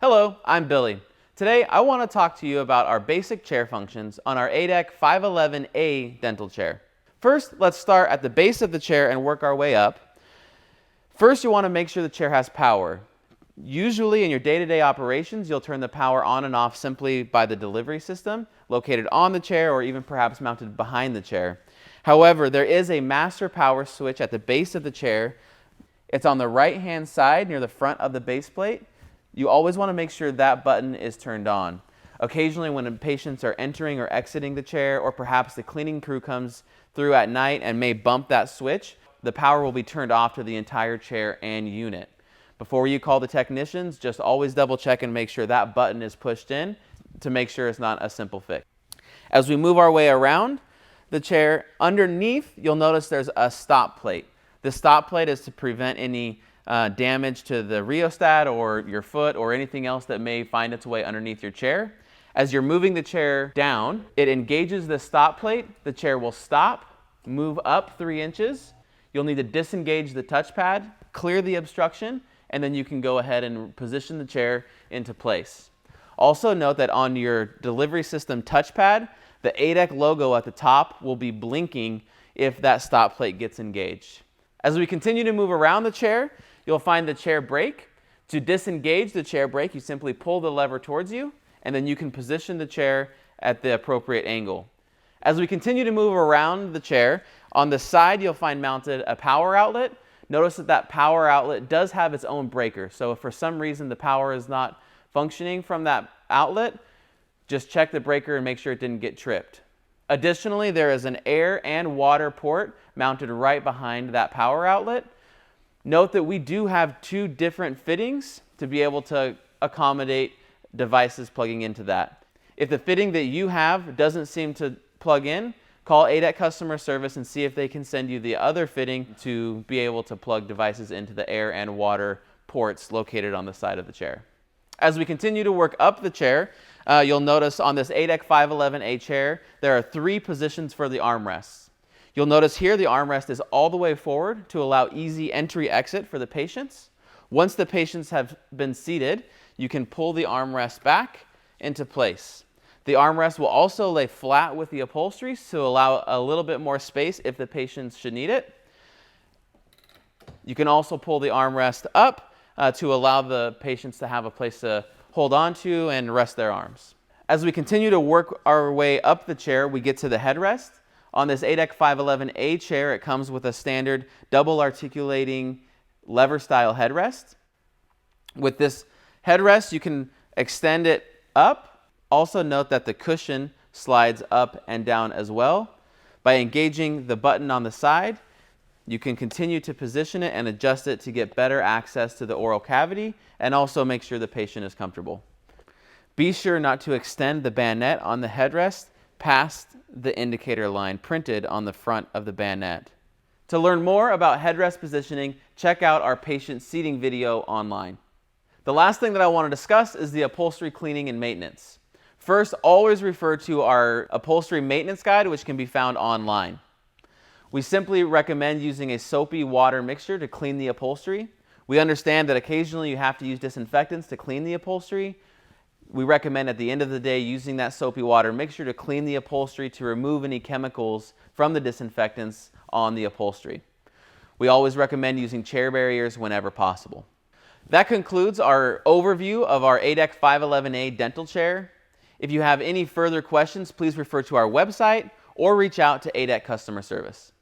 Hello, I'm Billy. Today I want to talk to you about our basic chair functions on our A-dec 511A dental chair. First, let's start at the base of the chair and work our way up. First, you want to make sure the chair has power. Usually in your day-to-day operations, you'll turn the power on and off simply by the delivery system located on the chair or even perhaps mounted behind the chair. However, there is a master power switch at the base of the chair. It's on the right-hand side near the front of the base plate. You always want to make sure that button is turned on. Occasionally when patients are entering or exiting the chair, or perhaps the cleaning crew comes through at night and may bump that switch, the power will be turned off to the entire chair and unit. Before you call the technicians, just always double check and make sure that button is pushed in to make sure it's not a simple fix. As we move our way around the chair, underneath you'll notice there's a stop plate. The stop plate is to prevent any damage to the rheostat or your foot or anything else that may find its way underneath your chair. As you're moving the chair down, it engages the stop plate. The chair will stop, move up 3 inches. You'll need to disengage the touchpad, clear the obstruction, and then you can go ahead and position the chair into place. Also note that on your delivery system touchpad, the A-dec logo at the top will be blinking if that stop plate gets engaged. As we continue to move around the chair, you'll find the chair brake. To disengage the chair brake, you simply pull the lever towards you, and then you can position the chair at the appropriate angle. As we continue to move around the chair, on the side you'll find mounted a power outlet. Notice that that power outlet does have its own breaker, so if for some reason the power is not functioning from that outlet, just check the breaker and make sure it didn't get tripped. Additionally, there is an air and water port mounted right behind that power outlet. Note that we do have 2 different fittings to be able to accommodate devices plugging into that. If the fitting that you have doesn't seem to plug in, call A-dec customer service and see if they can send you the other fitting to be able to plug devices into the air and water ports located on the side of the chair. As we continue to work up the chair, you'll notice on this A-dec 511A chair, there are 3 positions for the armrests. You'll notice here the armrest is all the way forward to allow easy entry-exit for the patients. Once the patients have been seated, you can pull the armrest back into place. The armrest will also lay flat with the upholstery to allow a little bit more space if the patients should need it. You can also pull the armrest up to allow the patients to have a place to hold on to and rest their arms. As we continue to work our way up the chair, we get to the headrest. On this A-dec 511A chair, it comes with a standard double articulating lever style headrest. With this headrest, you can extend it up. Also note that the cushion slides up and down as well. By engaging the button on the side, you can continue to position it and adjust it to get better access to the oral cavity and also make sure the patient is comfortable. Be sure not to extend the bayonet on the headrest past the indicator line printed on the front of the bayonet. To learn more about headrest positioning, check out our patient seating video online. The last thing that I want to discuss is the upholstery cleaning and maintenance. First, always refer to our upholstery maintenance guide, which can be found online. We simply recommend using a soapy water mixture to clean the upholstery. We understand that occasionally you have to use disinfectants to clean the upholstery. We recommend at the end of the day using that soapy water mixture to clean the upholstery to remove any chemicals from the disinfectants on the upholstery. We always recommend using chair barriers whenever possible. That concludes our overview of our A-dec 511A dental chair. If you have any further questions, please refer to our website or reach out to A-dec customer service.